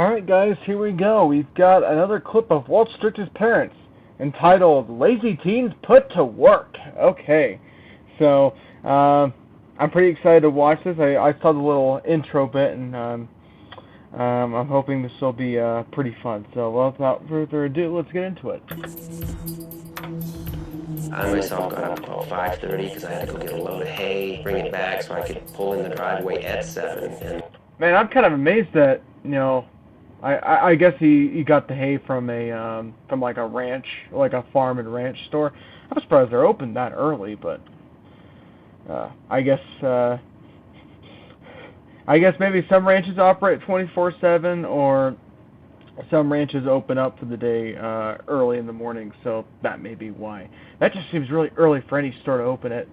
Alright guys, here we go. We've got another clip of World's Strictest Parents entitled Lazy Teens Put to Work. Okay, so I'm pretty excited to watch this. I saw the little intro bit and I'm hoping this will be pretty fun. So without further ado, let's get into it. I myself got up about 5:30 because I had to go get a load of hay, bring it back so I could pull in the driveway at 7. And man, I'm kind of amazed that, I guess he got the hay from like a ranch, like a farm and ranch store. I'm surprised they're open that early, but I guess maybe some ranches operate 24/7, or some ranches open up for the day early in the morning, so that may be why. That just seems really early for any store to open at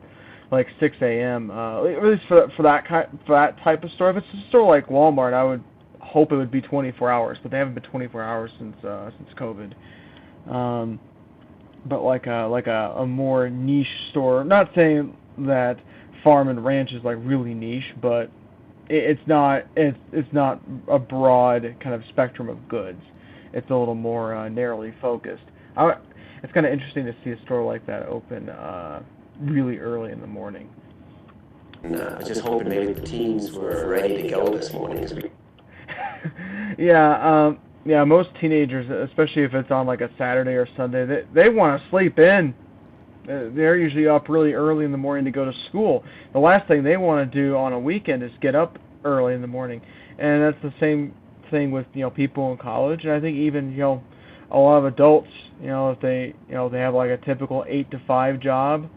like 6 a.m. At least for that type of store. If it's a store like Walmart, I would hope it would be 24 hours, but they haven't been 24 hours since COVID. But like a more niche store. Not saying that farm and ranch is like really niche, but it's not a broad kind of spectrum of goods. It's a little more narrowly focused. It's kind of interesting to see a store like that open really early in the morning. I was just hoping maybe the teens were ready to go this morning. Yeah, most teenagers, especially if it's on like a Saturday or Sunday, they want to sleep in. They're usually up really early in the morning to go to school. The last thing they want to do on a weekend is get up early in the morning. And that's the same thing with, people in college. And I think even, a lot of adults, if they have like a typical 8 to 5 job,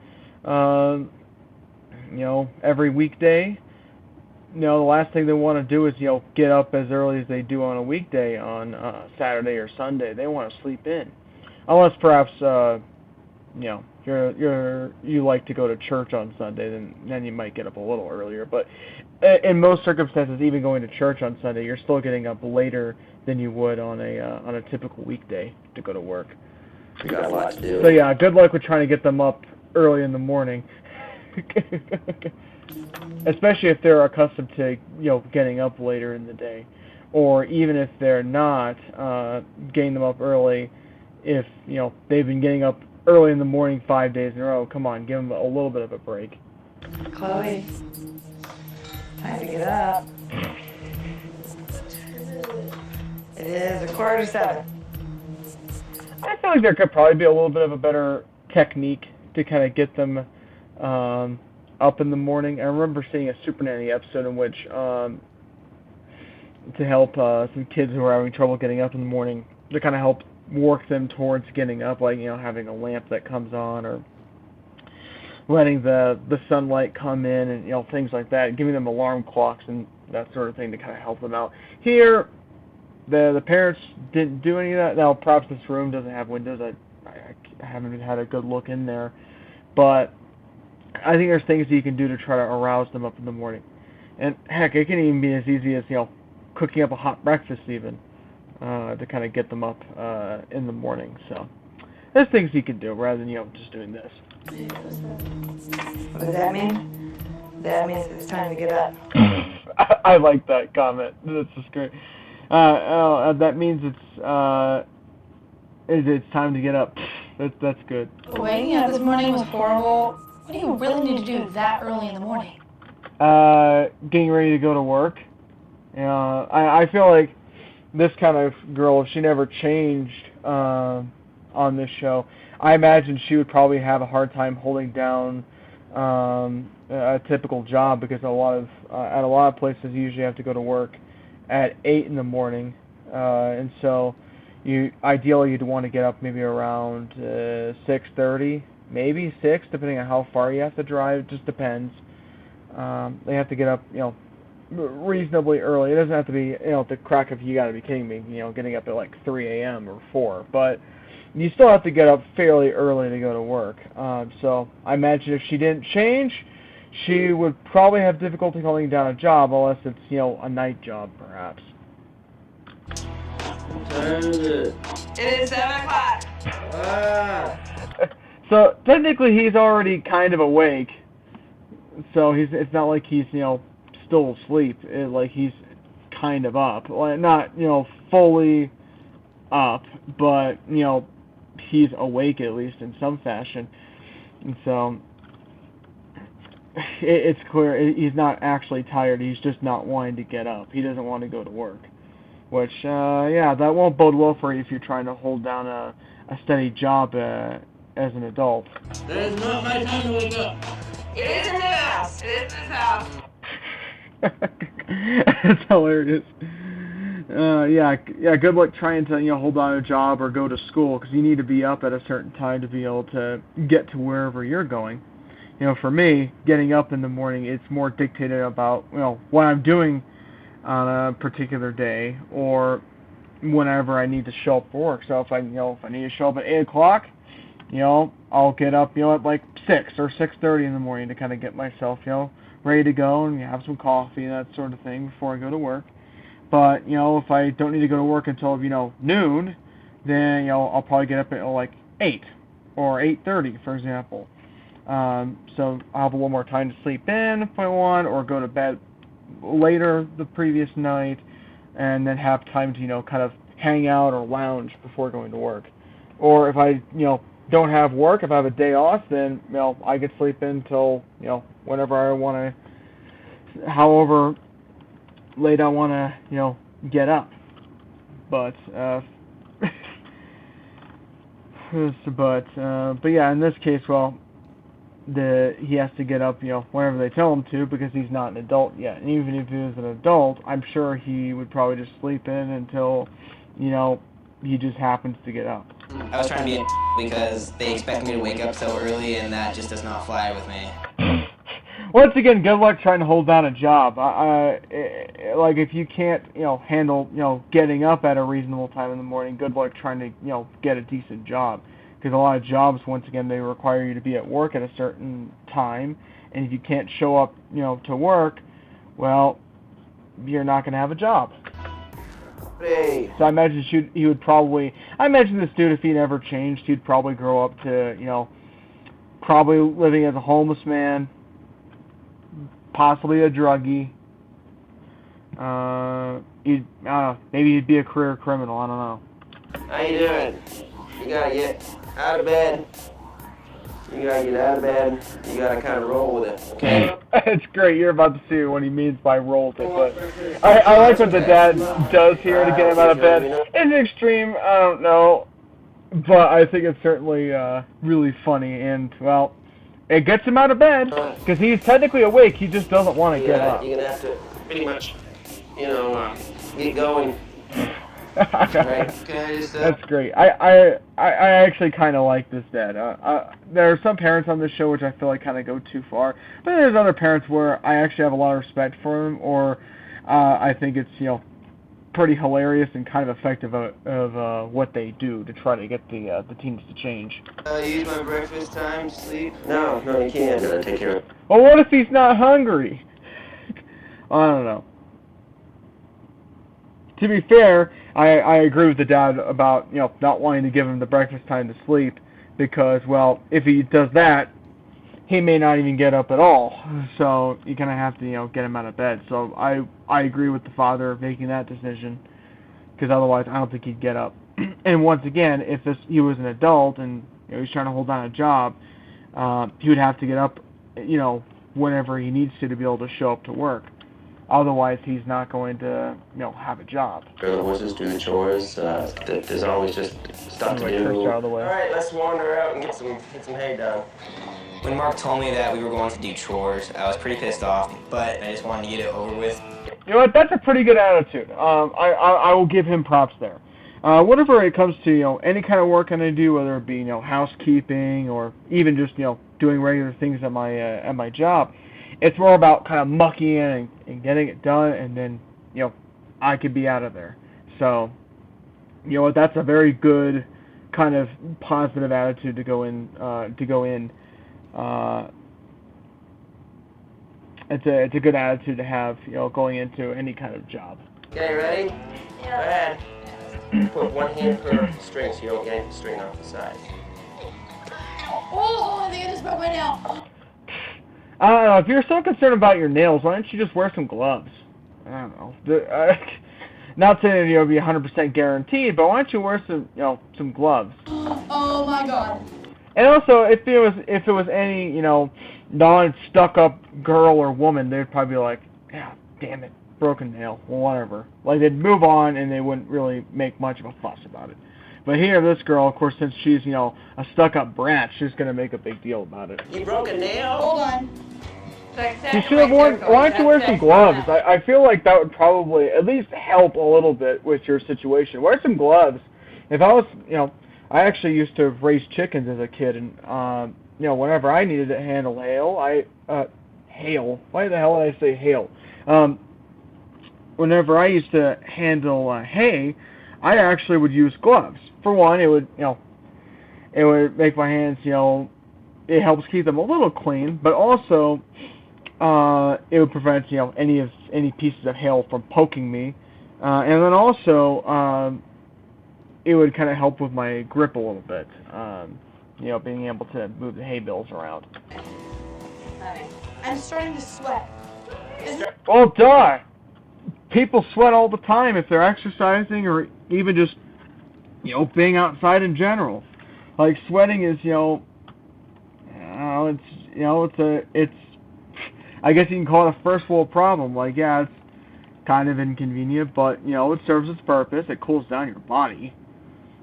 every weekday, the last thing they want to do is, get up as early as they do on a weekday on Saturday or Sunday. They want to sleep in. Unless perhaps, you like to go to church on Sunday, then you might get up a little earlier. But in most circumstances, even going to church on Sunday, you're still getting up later than you would on a typical weekday to go to work. We got a lot to do. So yeah, good luck with trying to get them up early in the morning. Especially if they're accustomed to getting up later in the day, or even if they're not, getting them up early. If they've been getting up early in the morning 5 days in a row, come on, give them a little bit of a break. Chloe, time to get up. It is 6:45. I feel like there could probably be a little bit of a better technique to kind of get them up in the morning. I remember seeing a Super Nanny episode in which, to help some kids who were having trouble getting up in the morning, to kind of help work them towards getting up, like having a lamp that comes on, or letting the sunlight come in, and things like that, giving them alarm clocks and that sort of thing to kind of help them out. Here, the parents didn't do any of that. Now, perhaps this room doesn't have windows. I haven't had a good look in there, but I think there's things you can do to try to arouse them up in the morning. And heck, it can even be as easy as cooking up a hot breakfast even, to kind of get them up in the morning. So there's things you can do rather than just doing this. What does that mean? That means it's time to get up. I like that comment. That's just great. That means it's time to get up. That's good. Waking up this morning was horrible. What do you really need to do that early in the morning? Getting ready to go to work. I feel like this kind of girl, if she never changed on this show, I imagine she would probably have a hard time holding down a typical job, because at a lot of places you usually have to go to work at 8 in the morning, and so ideally you'd want to get up maybe around 6:30, maybe 6, depending on how far you have to drive. It just depends. They have to get up, reasonably early. It doesn't have to be, the crack of, you got to be kidding me, getting up at like 3 a.m. or 4, but you still have to get up fairly early to go to work. So I imagine if she didn't change, she would probably have difficulty holding down a job, unless it's, a night job, perhaps. It is 7 o'clock. So technically he's already kind of awake. So it's not like he's, still asleep. Like he's kind of up, like not fully up, but he's awake at least in some fashion, and so it's clear he's not actually tired. He's just not wanting to get up. He doesn't want to go to work, which yeah, that won't bode well for you if you're trying to hold down a steady job as an adult. That is not my time to wake up. It is in this house. It is in this house. That's hilarious. Yeah. Good luck trying to hold on a job or go to school, because you need to be up at a certain time to be able to get to wherever you're going. For me, getting up in the morning, it's more dictated about what I'm doing on a particular day, or whenever I need to show up for work. So if I need to show up at 8 o'clock, I'll get up at like 6 or 6:30 in the morning to kind of get myself ready to go and have some coffee and that sort of thing before I go to work. But if I don't need to go to work until noon, then I'll probably get up at like 8 or 8:30, for example. So I'll have a little more time to sleep in if I want, or go to bed later the previous night, and then have time to kind of hang out or lounge before going to work. Or if I don't have work, if I have a day off, then I could sleep in till whenever I want to, however late I want to get up. But but yeah, in this case, he has to get up whenever they tell him to, because he's not an adult yet. And even if he was an adult, I'm sure he would probably just sleep in until he just happens to get up. I was trying to be a because they expect me to wake up so early, and that just does not fly with me. Once again, good luck trying to hold down a job. Like, if you can't handle getting up at a reasonable time in the morning, good luck trying to get a decent job. Because a lot of jobs, once again, they require you to be at work at a certain time, and if you can't show up to work, well, you're not going to have a job. Hey. So I imagine I imagine this dude, if he never changed, he'd probably grow up to probably living as a homeless man, possibly a druggie. I don't know, maybe he'd be a career criminal, I don't know. How you doing? You gotta get out of bed. You gotta get out of bed. You gotta kind of roll with it, okay? It's great. You're about to see what he means by roll with it. But I like what the dad does here to get him out of bed. It's extreme, I don't know, but I think it's certainly really funny. And, well, it gets him out of bed, because he's technically awake. He just doesn't want to get up. You're gonna have to pretty much, get going. Right. That's great. I actually kind of like this dad. There are some parents on this show which I feel like kind of go too far, but there's other parents where I actually have a lot of respect for them, or I think it's pretty hilarious and kind of effective of what they do to try to get the teens to change. Use my breakfast time to sleep? No, you can't. Gotta take care of it. Well, what if he's not hungry? I don't know. To be fair, I agree with the dad about not wanting to give him the breakfast time to sleep, because, well, if he does that, he may not even get up at all. So you kind of have to get him out of bed. So I agree with the father making that decision, because otherwise I don't think he'd get up. And once again, if he was an adult and he's trying to hold down a job, he would have to get up whenever he needs to be able to show up to work. Otherwise, he's not going to, have a job. Go to the horses, do the chores. There's always just stuff to do. Out of the way. All right, let's wander out and get some hay done. When Mark told me that we were going to do chores, I was pretty pissed off, but I just wanted to get it over with. You know what? That's a pretty good attitude. I will give him props there. Whenever it comes to any kind of work I'm gonna do, whether it be housekeeping or even just doing regular things at my job, it's more about kind of mucking in and getting it done, and then I could be out of there. So what? That's a very good kind of positive attitude to go in. It's a good attitude to have going into any kind of job. Okay, ready? Yeah. Go ahead. Put one hand per string so you don't get any string off the side. Oh, I think I just broke my nail. I don't know, if you're so concerned about your nails, why don't you just wear some gloves? I don't know. Not saying it'll be 100% guaranteed, but why don't you wear some gloves? Oh my god. And also, if it was any non-stuck-up girl or woman, they'd probably be like, yeah, damn it, broken nail, well, whatever. Like they'd move on and they wouldn't really make much of a fuss about it. But here, this girl, of course, since she's a stuck-up brat, she's gonna make a big deal about it. You broke a nail? Hold on. She should have worn. Why don't you wear some gloves? I feel like that would probably at least help a little bit with your situation. Wear some gloves. If I was, I actually used to raise chickens as a kid, and whenever I needed to handle hail. Why the hell did I say hail? Whenever I used to handle hay, I actually would use gloves. For one, it would make my hands, it helps keep them a little clean, but also it would prevent any pieces of hail from poking me, and then also it would kind of help with my grip a little bit, being able to move the hay bales around. I'm starting to sweat. Oh, duh! People sweat all the time if they're exercising or even just being outside in general. Like sweating is it's I guess you can call it a first world problem. Like, yeah, it's kind of inconvenient, but it serves its purpose. It cools down your body.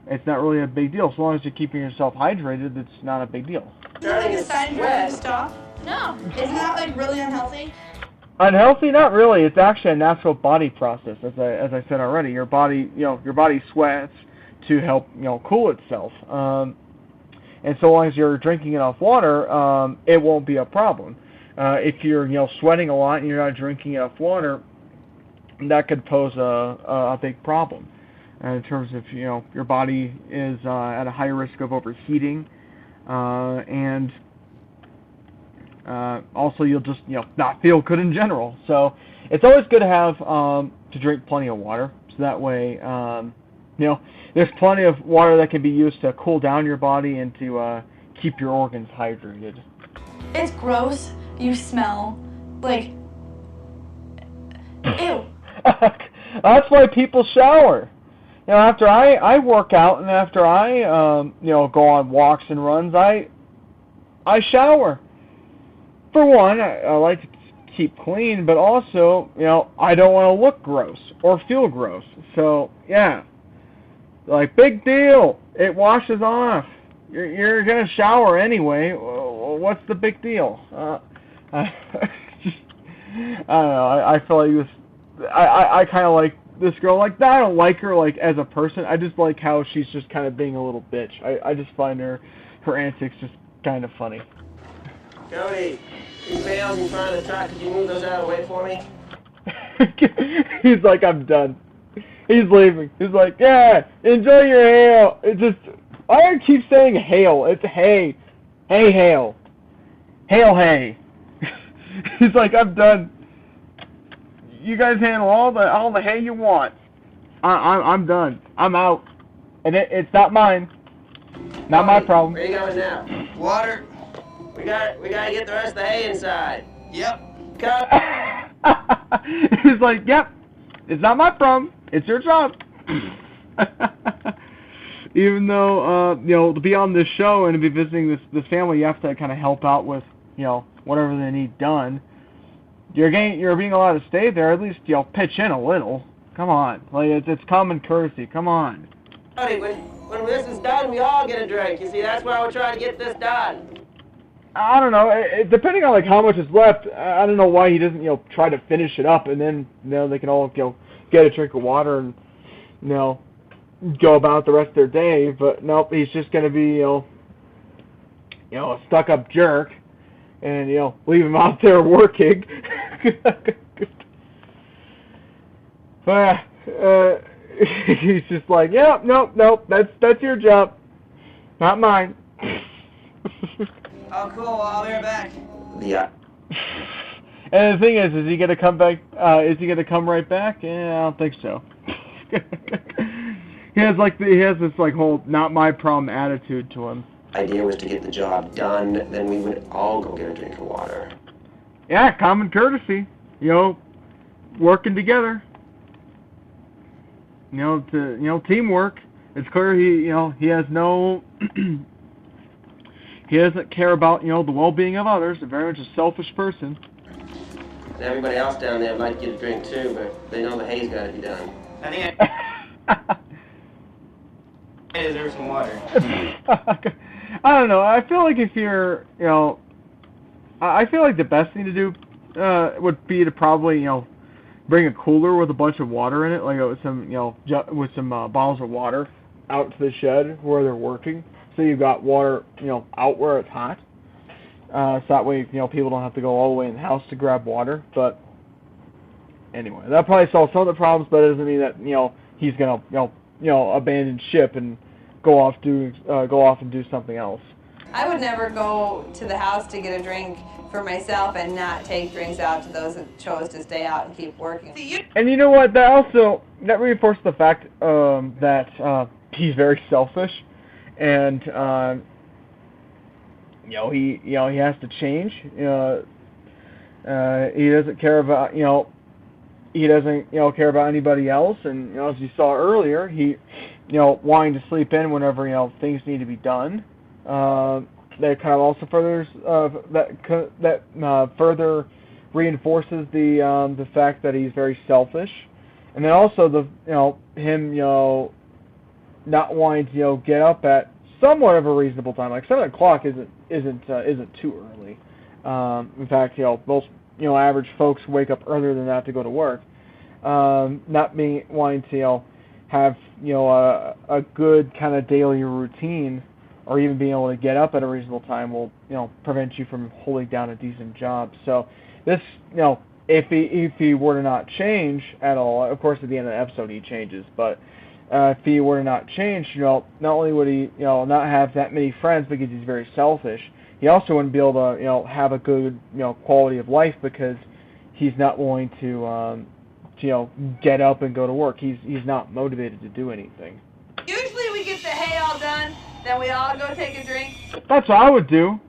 It's not really a big deal. As long as you're keeping yourself hydrated, it's not a big deal. Is that like a sign for you to stop? No. Isn't that like really unhealthy? Unhealthy? Not really. It's actually a natural body process. As I said already, your body sweats to help cool itself. And so long as you're drinking enough water, it won't be a problem. If you're sweating a lot and you're not drinking enough water, that could pose a big problem in terms of your body is at a high risk of overheating, and also you'll just not feel good in general. So it's always good to have to drink plenty of water, so that way there's plenty of water that can be used to cool down your body and to keep your organs hydrated. It's gross. You smell like ew. That's why people shower. After I work out and after I go on walks and runs, I shower. For one, I like to keep clean, but also I don't want to look gross or feel gross. So yeah, like big deal. It washes off. You're gonna shower anyway. What's the big deal? I don't know. I feel like this. I kind of like this girl. Like I don't like her like as a person. I just like how she's just kind of being a little bitch. I just find her antics just kind of funny. Cody, these bales in front of the truck. Could you move those out of the way for me? He's like, I'm done. He's leaving. He's like, yeah, enjoy your hail. It's just, I keep saying hail. It's hay. Hey, hail. Hail, hay. He's like, I'm done. You guys handle all the hay you want. I'm done. I'm out. And it's not mine. Not my problem. Where are you going now? Water. We gotta get the rest of the hay inside. Yep. He's like, yep. It's not my problem. It's your job. Even though to be on this show and to be visiting this family, you have to kind of help out with whatever they need done. You're being allowed to stay there. At least pitch in a little. Come on, like it's common courtesy. Come on. Cody, when this is done, we all get a drink. You see, that's why we're trying to get this done. I don't know. Depending on like how much is left, I don't know why he doesn't try to finish it up and then they can all get a drink of water and go about the rest of their day. But nope, he's just gonna be a stuck-up jerk and leave him out there working. But he's just like, yeah, nope, that's your job, not mine. Oh, cool. I'll be right back. Yeah. And the thing is he gonna come back? Is he gonna come right back? Yeah, I don't think so. He has this whole not my problem attitude to him. Idea was to get the job done, then we would all go get a drink of water. Yeah, common courtesy. working together. Teamwork. It's clear he has no he doesn't care about the well-being of others. He's very much a selfish person. And everybody else down there might get a drink too, but they know the hay's got to be done. I think I deserve some water. I don't know. I feel like if you're, I feel like the best thing to do would be to probably, bring a cooler with a bunch of water in it, like with some, with some bottles of water out to the shed where they're working. So you've got water, out where it's hot. So that way, people don't have to go all the way in the house to grab water. But anyway, that probably solves some of the problems, but it doesn't mean that, he's gonna, abandon ship and go off and do something else. I would never go to the house to get a drink for myself and not take drinks out to those that chose to stay out and keep working. And you know what? That reinforces the fact that he's very selfish, and he has to change. He doesn't care about care about anybody else, and as you saw earlier, he wanting to sleep in whenever things need to be done. That kind of also furthers further reinforces the fact that he's very selfish, and then also him not wanting to get up at somewhat of a reasonable time. Like 7 o'clock isn't too early. In fact, most average folks wake up earlier than that to go to work. Not wanting to have a good kind of daily routine, or even being able to get up at a reasonable time will prevent you from holding down a decent job. So this if he were to not change at all, of course at the end of the episode he changes, but if he were to not change, not only would he not have that many friends because he's very selfish, he also wouldn't be able to have a good quality of life because he's not willing to get up and go to work. He's not motivated to do anything. Usually we get the hay all done, then we all go take a drink. That's what I would do.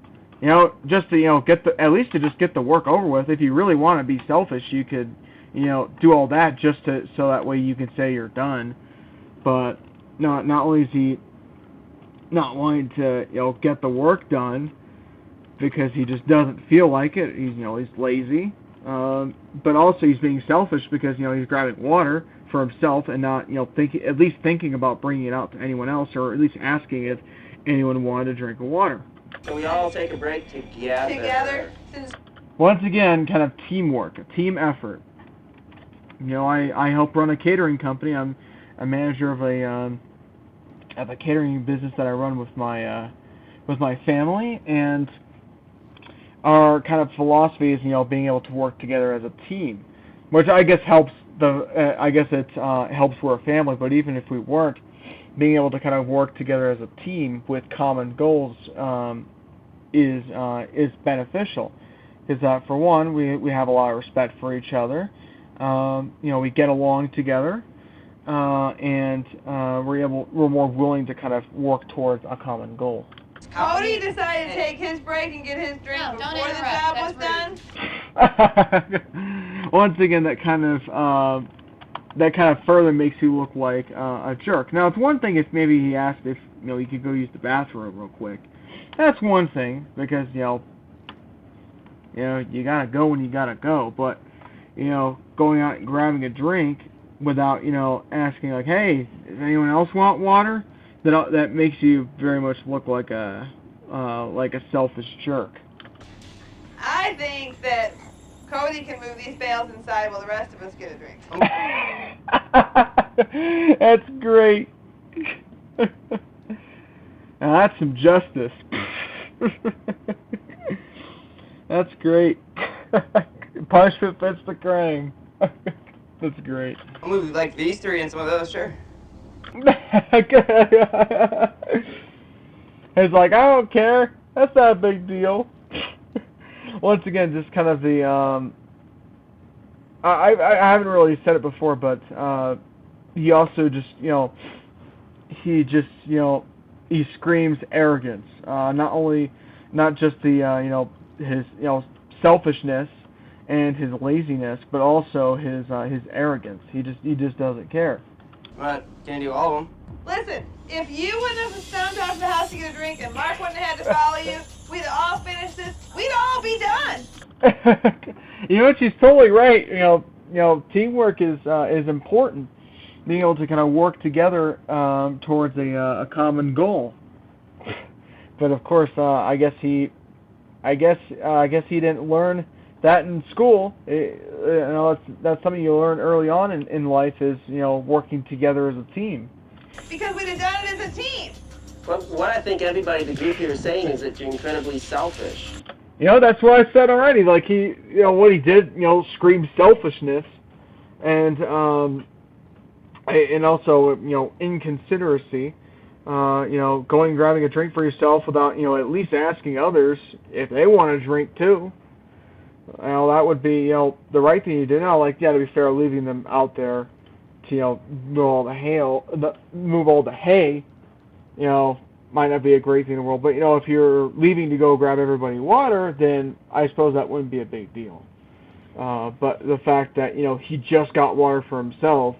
Just to at least to just get the work over with. If you really want to be selfish, you could do all that just so that way you can say you're done. But not only is he not wanting to get the work done because he just doesn't feel like it. He's lazy. But also he's being selfish because he's grabbing water for himself and not thinking about bringing it out to anyone else, or at least asking if anyone wanted to drink water. So we all take a break together. Once again, kind of teamwork, a team effort. I help run a catering company. I'm a manager of a catering business that I run with my family, and our kind of philosophy is being able to work together as a team, which I guess helps helps we're a family. But even if we weren't, being able to kind of work together as a team with common goals is beneficial. Because for one, we have a lot of respect for each other. We get along together, and we're more willing to kind of work towards a common goal. Cody decided to take his break and get his drink before the job was done. Once again, that kind of further makes you look like a jerk. Now, it's one thing if maybe he asked if he could go use the bathroom real quick. That's one thing, because you gotta go when you gotta go. But going out and grabbing a drink without asking like, hey, does anyone else want water? That makes you very much look like a selfish jerk. I think that Cody can move these bales inside while the rest of us get a drink. That's great. Now that's some justice. That's great. Punishment fits the crime. That's great. I'll move like these three and some of those, sure. It's like, I don't care. That's not a big deal. Once again, just kind of the I haven't really said it before, but he also just he screams arrogance. Not just the his selfishness and his laziness, but also his arrogance. He just doesn't care. But can't do all of them. Listen, if you wouldn't have stomped out of the house to get a drink and Mark wouldn't have had to follow you, we'd all finish this. We'd all be done. You know, she's totally right. You know, teamwork is important. Being able to kind of work together towards a common goal. But of course, I guess he didn't learn that in school. That's something you learn early on in life is, working together as a team. Because we'd have done it as a team. Well, what I think everybody in the group here is saying is that you're incredibly selfish. That's what I said already. Like what he did, screamed selfishness, and also, inconsideracy. Going and grabbing a drink for yourself without, at least asking others if they want a drink too. That would be, the right thing to do. Now, to be fair, leaving them out there to, move all the hay, might not be a great thing in the world. But, if you're leaving to go grab everybody water, then I suppose that wouldn't be a big deal. But the fact that, he just got water for himself,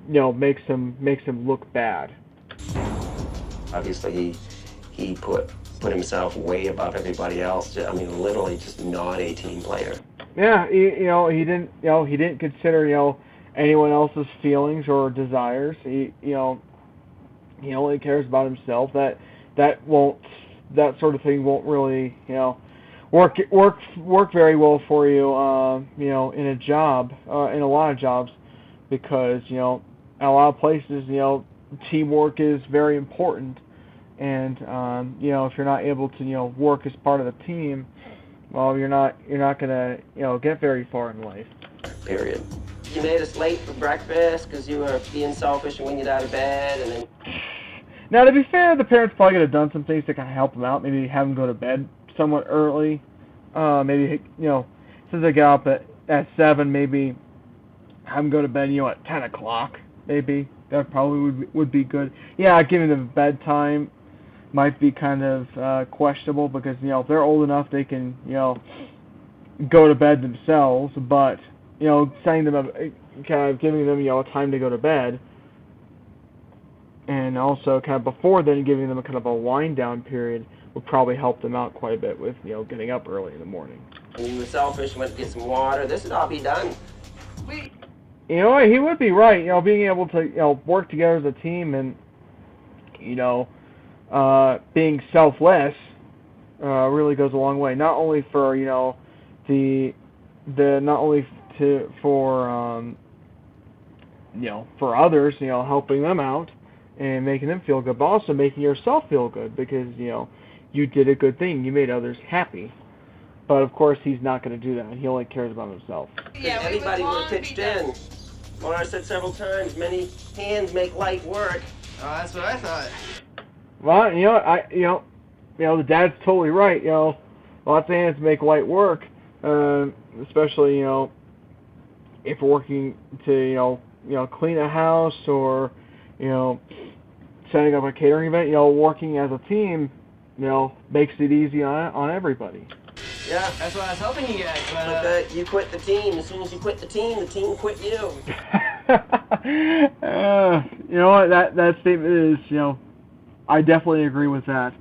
makes him look bad. Obviously, he put himself way above everybody else. I mean, literally just not a team player. Yeah, he didn't consider, anyone else's feelings or desires. He only cares about himself. That sort of thing won't really, work very well for you, in a job, in a lot of jobs, because, in a lot of places, teamwork is very important. And if you're not able to work as part of the team, well, you're not gonna get very far in life. Period. You made us late for breakfast because you were being selfish and when you're out of bed, and then. Now, to be fair, the parents probably could have done some things to kind of help them out. Maybe have them go to bed somewhat early. Maybe since they get up at 7, maybe have them go to bed at 10 o'clock. Maybe that probably would be good. Yeah, giving them bedtime might be kind of questionable because if they're old enough they can go to bed themselves, but setting them up, kind of giving them a time to go to bed, and also kind of before then giving them a kind of a wind down period would probably help them out quite a bit with getting up early in the morning. And you were selfish, went to get some water. This would all be done. He would be right. Being able to work together as a team and being selfless really goes a long way. Not only for for others, helping them out and making them feel good, but also making yourself feel good because you did a good thing. You made others happy. But of course, he's not going to do that. He only cares about himself. Yeah, anybody would have pitched in. Well, I said several times, many hands make light work. Oh, that's what I thought. Well, the dad's totally right. Lots of hands make light work, especially if we're working to clean a house or setting up a catering event. Working as a team, makes it easy on everybody. Yeah, That's what I was hoping you guys, but you quit the team. As soon as you quit the team quit you. You know what? That statement is, I definitely agree with that.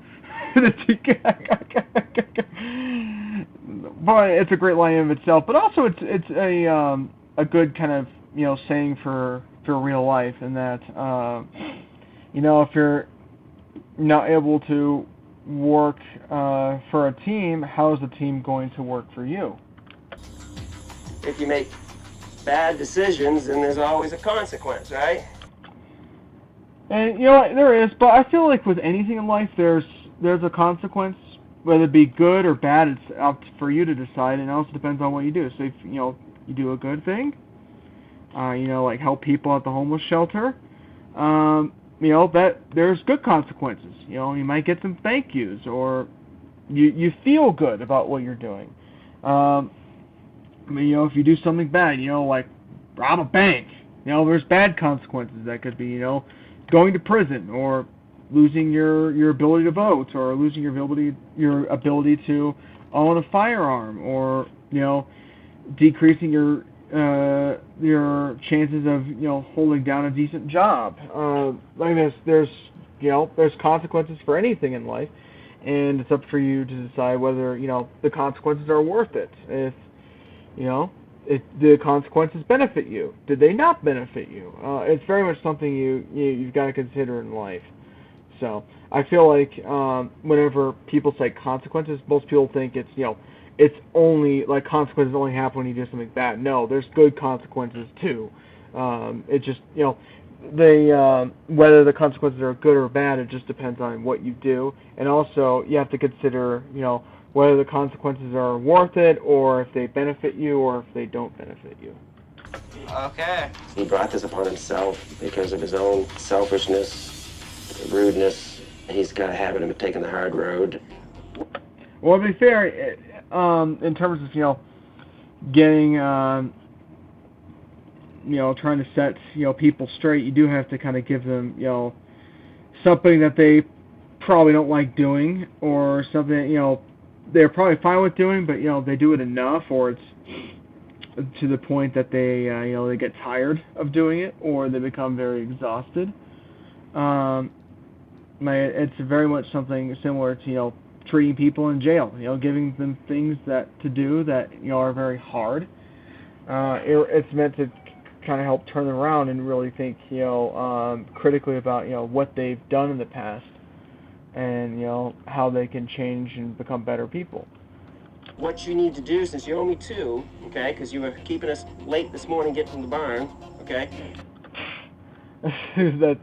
But it's a great line in itself. But also, it's a good kind of saying for real life, in that if you're not able to work for a team, how is the team going to work for you? If you make bad decisions, then there's always a consequence, right? And there is, but I feel like with anything in life, there's a consequence, whether it be good or bad. It's up for you to decide, and it also depends on what you do. So if you do a good thing, like help people at the homeless shelter, that there's good consequences. You might get some thank yous, or you feel good about what you're doing. If you do something bad, like rob a bank, there's bad consequences. That could be, going to prison, or losing your ability to vote, or losing your ability to own a firearm, or decreasing your chances of holding down a decent job. Like there's consequences for anything in life, and it's up for you to decide whether the consequences are worth it. If the consequences benefit you, did they not benefit you? It's very much something you've got to consider in life. So I feel like whenever people say consequences, most people think it's only like consequences only happen when you do something bad. No, there's good consequences too. It just whether the consequences are good or bad, it just depends on what you do, and also you have to consider whether the consequences are worth it, or if they benefit you, or if they don't benefit you. Okay. He brought this upon himself because of his own selfishness, rudeness. He's got a habit of taking the hard road. Well, to be fair, in terms of getting trying to set people straight, you do have to kind of give them something that they probably don't like doing, or something they're probably fine with doing, but they do it enough, or it's to the point that they they get tired of doing it, or they become very exhausted. It's very much something similar to treating people in jail. Giving them things to do that are very hard. It's meant to kind of help turn them around and really think critically about what they've done in the past, and how they can change and become better people. What you need to do, since you owe me two, okay, because you were keeping us late this morning getting from the barn, okay? That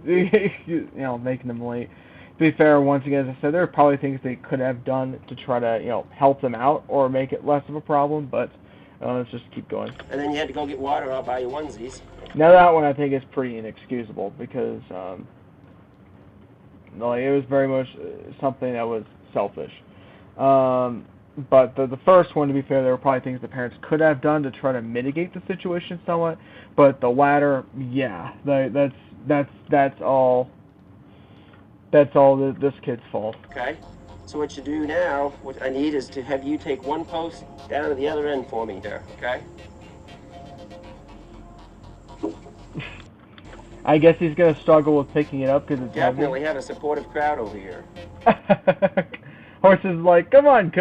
making them late. To be fair, once again, as I said, there are probably things they could have done to try to help them out or make it less of a problem, but let's just keep going. And then you had to go get water out by your onesies. Now that one I think is pretty inexcusable, because it was very much something that was selfish. But the first one, to be fair, there were probably things the parents could have done to try to mitigate the situation somewhat. But the latter, yeah, that's all. That's all this kid's fault. Okay. So what you do now, what I need is to have you take one post down to the other end for me there, okay? I guess he's going to struggle with picking it up because it's definitely have a supportive crowd over here. Horse is like, come on,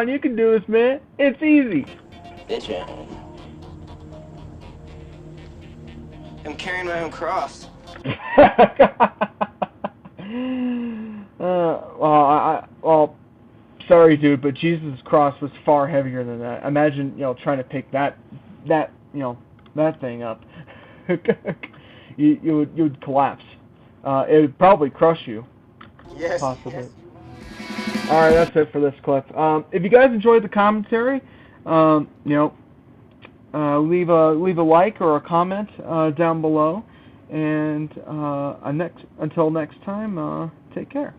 you can do this, man. It's easy. Bitch, yeah. I'm carrying my own cross. Well, sorry, dude, but Jesus' cross was far heavier than that. Imagine, trying to pick that thing up. you would collapse. It would probably crush you. Yes. Possibly. Yes. All right, that's it for this clip. If you guys enjoyed the commentary, leave a like or a comment down below. And until next time, take care.